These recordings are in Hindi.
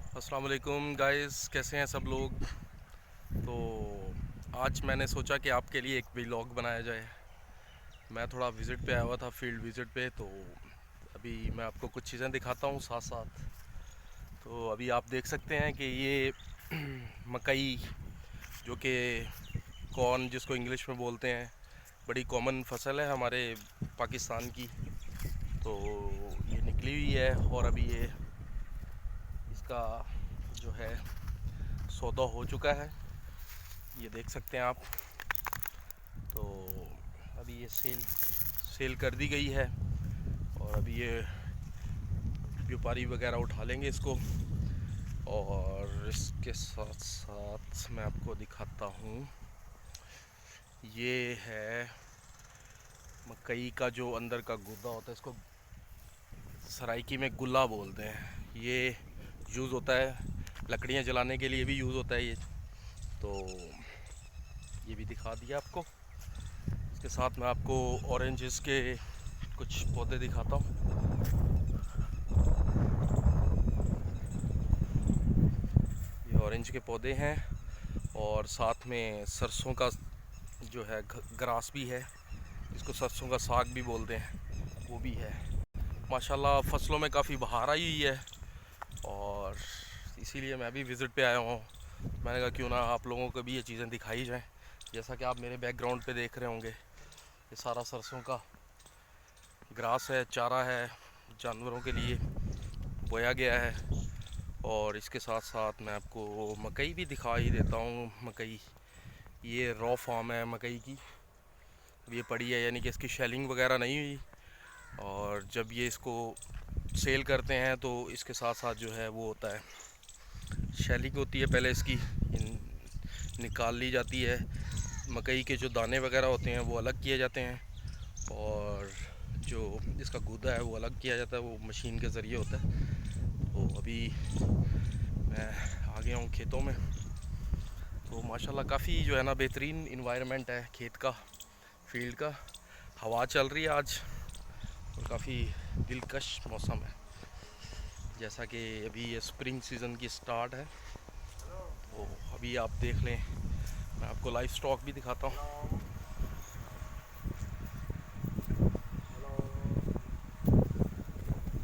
अस्सलाम वालेकुम गाइस, कैसे हैं सब लोग। तो आज मैंने सोचा कि आपके लिए एक व्लॉग बनाया जाए। मैं थोड़ा विज़िट पे आया हुआ था, फील्ड विज़िट पे। तो अभी मैं आपको कुछ चीज़ें दिखाता हूँ साथ साथ। तो अभी आप देख सकते हैं कि ये मकई, जो कि कॉर्न जिसको इंग्लिश में बोलते हैं, बड़ी कॉमन फसल है हमारे पाकिस्तान की। तो ये निकली हुई है और अभी ये इसका जो है सौदा हो चुका है, ये देख सकते हैं आप। तो अभी ये सेल कर दी गई है और अभी ये व्यापारी वगैरह उठा लेंगे इसको। और इसके साथ साथ मैं आपको दिखाता हूँ, ये है मकई का जो अंदर का गुदा होता है, इसको सराइकी में गुल्ला बोलते हैं। ये यूज़ होता है, लकड़ियाँ जलाने के लिए भी यूज़ होता है ये। तो ये भी दिखा दिया आपको। इसके साथ मैं आपको ऑरेंजेस के कुछ पौधे दिखाता हूँ। ये ऑरेंज के पौधे हैं और साथ में सरसों का जो है ग्रास भी है, जिसको सरसों का साग भी बोलते हैं, वो भी है। माशाल्लाह फसलों में काफ़ी बहार आई हुई है और इसीलिए मैं भी विज़िट पे आया हूँ। मैंने कहा क्यों ना आप लोगों को भी ये चीज़ें दिखाई जाएं। जैसा कि आप मेरे बैकग्राउंड पे देख रहे होंगे, ये सारा सरसों का ग्रास है, चारा है, जानवरों के लिए बोया गया है। और इसके साथ साथ मैं आपको मकई भी दिखा ही देता हूँ। मकई, ये रॉ फार्म है मकई की, ये पड़ी है, यानी कि इसकी शेलिंग वगैरह नहीं हुई। और जब ये इसको सेल करते हैं तो इसके साथ साथ जो है वो होता है, शेलिंग होती है। पहले इसकी निकाल ली जाती है, मकई के जो दाने वगैरह होते हैं वो अलग किए जाते हैं और जो इसका गूदा है वो अलग किया जाता है, वो मशीन के ज़रिए होता है। तो अभी मैं आ गया हूँ खेतों में। तो माशाल्लाह काफ़ी जो है ना बेहतरीन इन्वायरमेंट है खेत का, फील्ड का। हवा चल रही है आज और काफ़ी दिलकश मौसम है। जैसा कि अभी ये स्प्रिंग सीज़न की स्टार्ट है, तो अभी आप देख लें, मैं आपको लाइव स्टॉक भी दिखाता हूँ।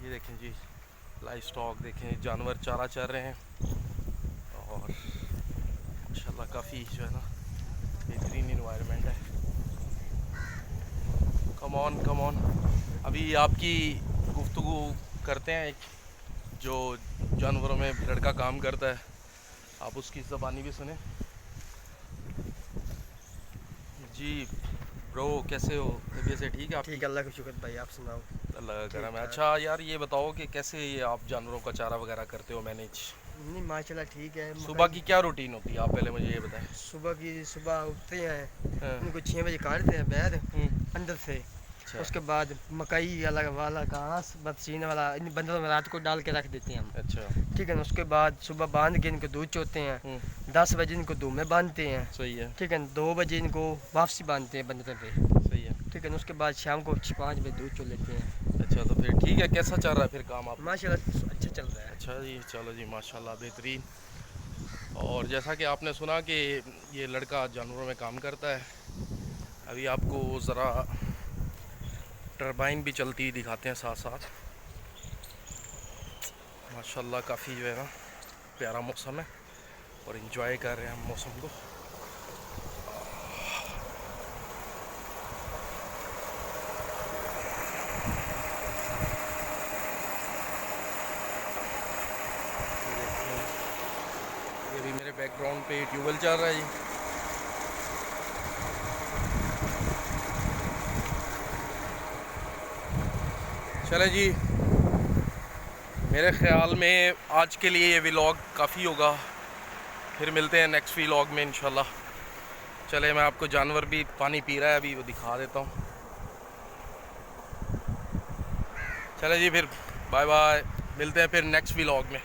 ये देखें जी, लाइव स्टॉक देखें, जानवर चारा चर रहे हैं और माशाल्लाह काफ़ी जो है ना बेहतरीन इन्वायरमेंट है। Come on come on. अभी आपकी गुफ्तगू करते हैं, एक जो जानवरों में लड़का काम करता है, आप उसकी ज़बानी भी सुने। जी ब्रो, कैसे हो? तबीयत से ठीक है आपकी? ठीक है, अल्लाह का शुक्र भाई, आप सुनाओ। अल्लाह का ठीक करम है। ठाक। अच्छा यार, ये बताओ कि कैसे ये आप जानवरों का चारा वगैरह करते हो मैनेज? नहीं, माशाल्लाह ठीक है। सुबह मकई की क्या रूटीन होती है, आप पहले मुझे ये बताएं। सुबह उठते हैं, हाँ। उनको 6 बजे काटते हैं बैर हम्म। अंदर से। अच्छा। उसके बाद मकई अलग वाला घास बदसीने वाला इन बंदरों में रात को डाल के रख देते हैं हम। अच्छा। ठीक है ना, उसके बाद सुबह बांध के इनको दूध चोते हैं। हम्म। 10 बजे इनको धूप में बांधते हैं। सही है। ठीक है ना, 2 बजे इनको वापसी बांधते हैं बंदरों पे। सही है। ठीक है ना, उसके बाद शाम को 5 बजे दूध चो लेते हैं। अच्छा, तो फिर ठीक है, कैसा चल रहा है फिर काम आप? माशाल्लाह अच्छा चल रहा है। अच्छा जी, चलो जी, माशाल्लाह बेहतरीन। और जैसा कि आपने सुना कि ये लड़का जानवरों में काम करता है, अभी आपको ज़रा टरबाइन भी चलती हुई दिखाते हैं साथ साथ। माशाल्लाह काफ़ी जो है ना प्यारा मौसम है और इन्जॉय कर रहे हैं हम मौसम को। ये भी मेरे बैकग्राउंड पे ट्यूबवेल चल रहा है जी। चले जी, मेरे ख्याल में आज के लिए ये व्लॉग काफ़ी होगा। फिर मिलते हैं नेक्स्ट व्लॉग में इंशाल्लाह। चले, मैं आपको जानवर भी पानी पी रहा है अभी, वो दिखा देता हूँ। चले जी, फिर बाय बाय, मिलते हैं फिर नेक्स्ट व्लॉग में।